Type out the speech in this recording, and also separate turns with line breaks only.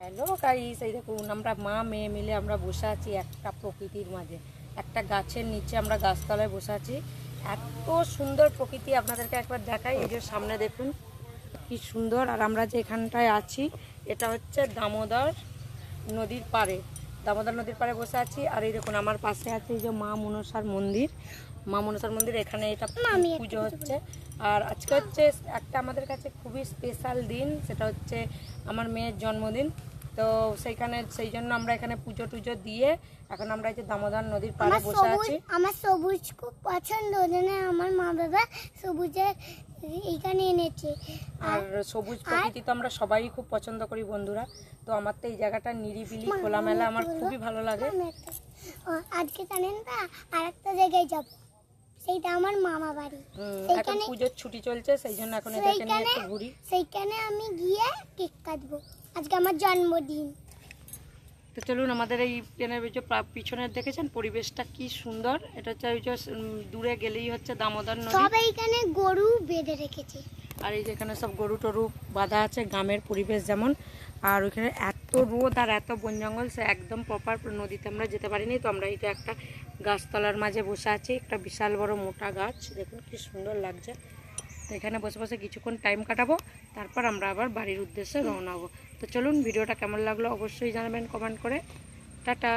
Hello guys, এই দেখুন আমরা মা মেয়ে মিলে আমরা বসে আছি একটা প্রকৃতির মাঝে, একটা গাছের নিচে আমরা গাছতলায় বসে আছি। এত সুন্দর প্রকৃতি আপনাদেরকে একবার দেখাই। এই যে সামনে দেখুন কি সুন্দর। আর আমরা যে এখানটায় আছি এটা হচ্ছে দামোদর নদীর পাড়ে, দামোদর নদীর পাড়ে বসে আছি। আর এই দেখুন আমার পাশে আছে এই যে মা মনসার মন্দির, মা মনসার মন্দির। এখানে এটা পুজো হচ্ছে। আর আজকে হচ্ছে একটা আমাদের কাছে খুবই স্পেশাল দিন, সেটা হচ্ছে আমার মেয়ের জন্মদিন। তো সেই জন্য আমরা এখানে পুজো টুজো দিয়ে এখন আমরা এই যে দামোদর নদীর পাড়ে বসে আছি।
আমার সবুজ খুব পছন্দ, আমার মা বাবা সবুজের এইখানে এনেছে।
আর সবুজ প্রকৃতি তো আমরা সবাই খুব পছন্দ করি বন্ধুরা। তো আমার তো এই জায়গাটা নিরিবিলি খোলামেলা আমার খুবই ভালো লাগে।
আজকে জানেন না আরেকটা জায়গায় যাব, সেইটা আমার মামা বাড়ি।
এখন পুজোর ছুটি চলছে, সেই জন্য এখন এটাকে নিয়ে একটু ঘুরি।
সেইখানে আমি গিয়ে কেক কাটবো, আজকে আমার জন্মদিন।
তো চলুন, আমাদের এই যে পিছনে দেখেছেন পরিবেশটা কি সুন্দর। এটা হচ্ছে ওই যে দূরে গেলেই হচ্ছে দামোদর নদী।
সব এইখানে গরু বেঁধে রেখেছে।
আর এই যেখানে সব গরু টরু বাঁধা আছে, গ্রামের পরিবেশ যেমন। আর ওইখানে এত রোদ আর এত বন জঙ্গল, সে একদম প্রপার নদীতে আমরা যেতে পারিনি। তো আমরা এটা একটা গাছতলার মাঝে বসে আছি, একটা বিশাল বড় মোটা গাছ, দেখুন কি সুন্দর লাগছে। তো এখানে বসে বসে কিছুক্ষণ টাইম কাটাবো, তারপর আমরা আবার বাড়ির উদ্দেশ্যে রওনা হবো। তো চলুন, ভিডিওটা কেমন লাগলো অবশ্যই জানাবেন কমেন্ট করে। টাটা।